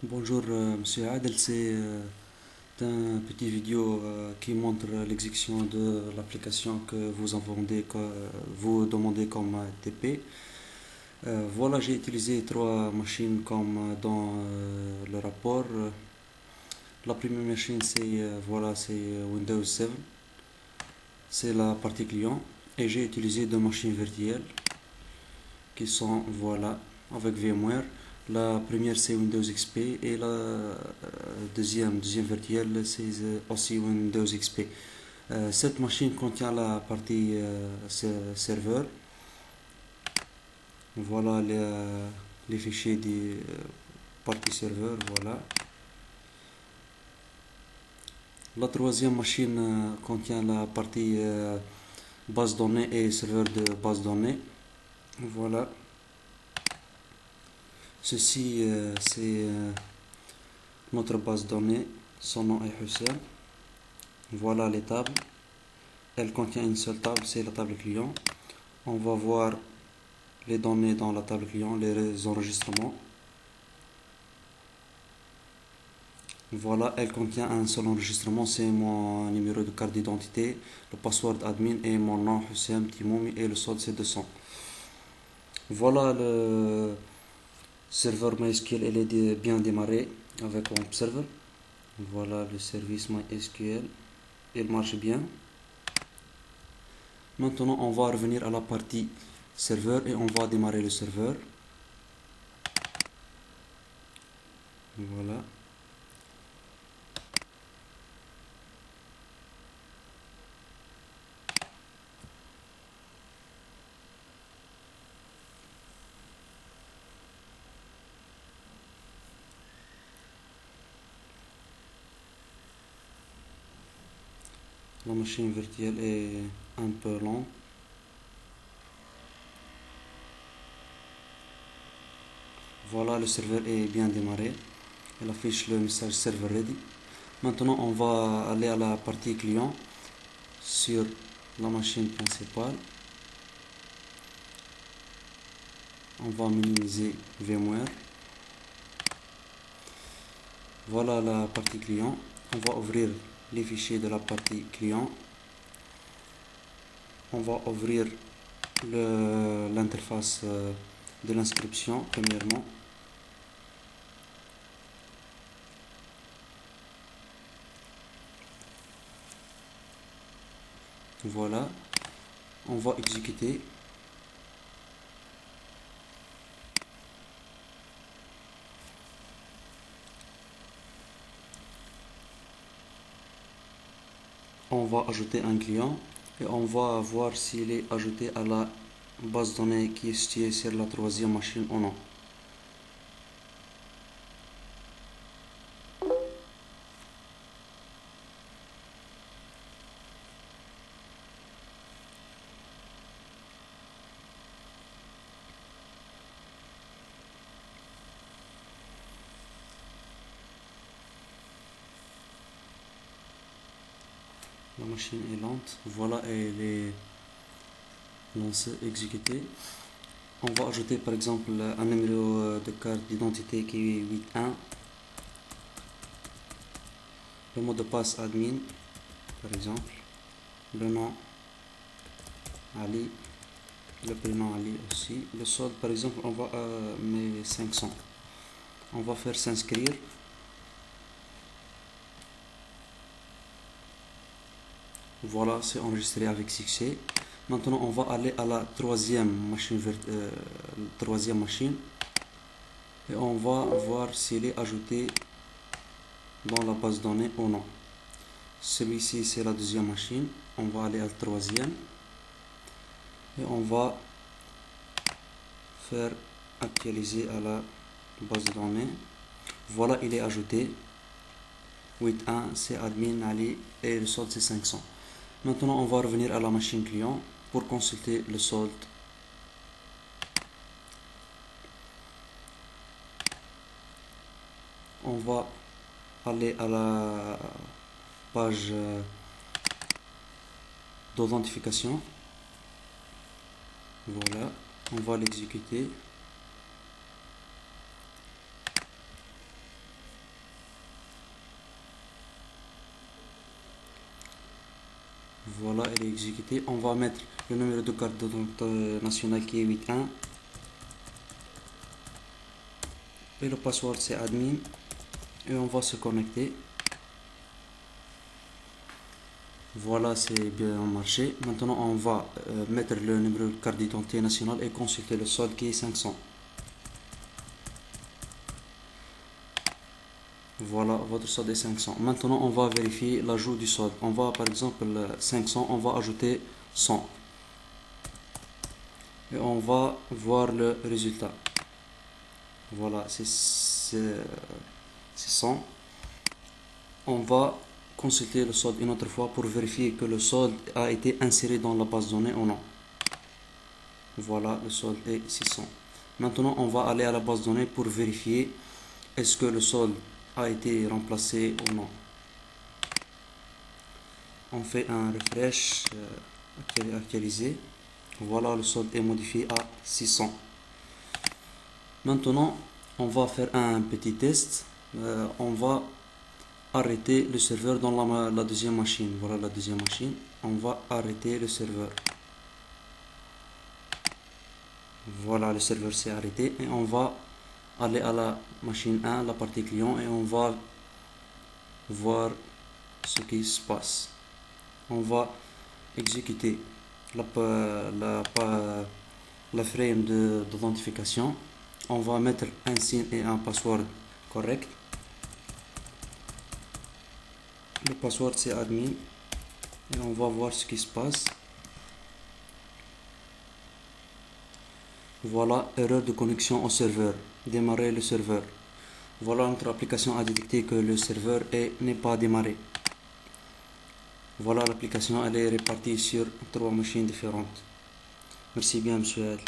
Bonjour Monsieur Adel, c'est un petit vidéo qui montre l'exécution de l'application que vous demandez comme TP. Voilà, j'ai utilisé trois machines comme dans le rapport. La première machine c'est Windows 7, c'est la partie client, et j'ai utilisé deux machines virtuelles qui sont voilà avec VMware. La première c'est Windows XP et la deuxième virtuelle c'est aussi Windows XP. Cette machine contient la partie serveur. Voilà les fichiers des parties serveur. Voilà. La troisième machine contient la partie base données et serveur de base données. Voilà. Ceci c'est notre base données. Son nom est Hussein. Voilà les tables. Elle contient une seule table, c'est la table client. On va voir les données dans la table client, les enregistrements. Voilà, elle contient un seul enregistrement, c'est mon numéro de carte d'identité, le password admin et mon nom Hussein Timoumi et le solde c'est 200. Voilà le serveur MySQL, il est bien démarré avec Web Server. Voilà le service MySQL, il marche bien. Maintenant, on va revenir à la partie serveur et on va démarrer le serveur. Voilà. La machine virtuelle est un peu lente. Voilà, le serveur est bien démarré. Elle affiche le message Server Ready. Maintenant, on va aller à la partie client sur la machine principale. On va minimiser VMware. Voilà la partie client. On va ouvrir les fichiers de la partie client. On va ouvrir l'interface de l'inscription premièrement. Voilà, on va exécuter. On va ajouter un client et on va voir s'il est ajouté à la base de données qui est située sur la troisième machine ou non. La machine est lente. Voilà, elle est lancée, exécutée. On va ajouter par exemple un numéro de carte d'identité qui est 81. Le mot de passe admin, par exemple. Le nom Ali. Le prénom Ali aussi. Le solde, par exemple, on va mettre 500. On va faire s'inscrire. Voilà, c'est enregistré avec succès. Maintenant, on va aller à la troisième machine et on va voir s'il est ajouté dans la base de données ou non. Celui-ci, c'est la deuxième machine. On va aller à la troisième et on va faire actualiser à la base de données. Voilà, il est ajouté. 81, c'est admin Ali et le solde c'est 500. Maintenant, on va revenir à la machine client pour consulter le solde. On va aller à la page d'authentification. Voilà, on va l'exécuter. Voilà, elle est exécutée. On va mettre le numéro de carte d'identité nationale qui est 81. Et le password c'est admin. Et on va se connecter. Voilà, c'est bien marché. Maintenant, on va mettre le numéro de carte d'identité nationale et consulter le solde qui est 500. Voilà, votre solde est 500. Maintenant, on va vérifier l'ajout du solde. On va, par exemple, 500, on va ajouter 100. Et on va voir le résultat. Voilà, c'est 100. On va consulter le solde une autre fois pour vérifier que le solde a été inséré dans la base de données ou non. Voilà, le solde est 600. Maintenant, on va aller à la base de données pour vérifier est-ce que le solde a été remplacé ou non. On fait un refresh, actualisé. Voilà, le solde est modifié à 600. Maintenant, on va faire un petit test. On va arrêter le serveur dans la deuxième machine. Voilà la deuxième machine. On va arrêter le serveur. Voilà, le serveur s'est arrêté et on va aller à la machine 1, la partie client, et on va voir ce qui se passe. On va exécuter la frame d'authentification. On va mettre un signe et un password correct. Le password c'est admin et on va voir ce qui se passe. Voilà, erreur de connexion au serveur. Démarrer le serveur. Voilà, notre application a détecté que le serveur n'est pas démarré. Voilà, l'application elle est répartie sur 3 machines différentes. Merci bien, monsieur.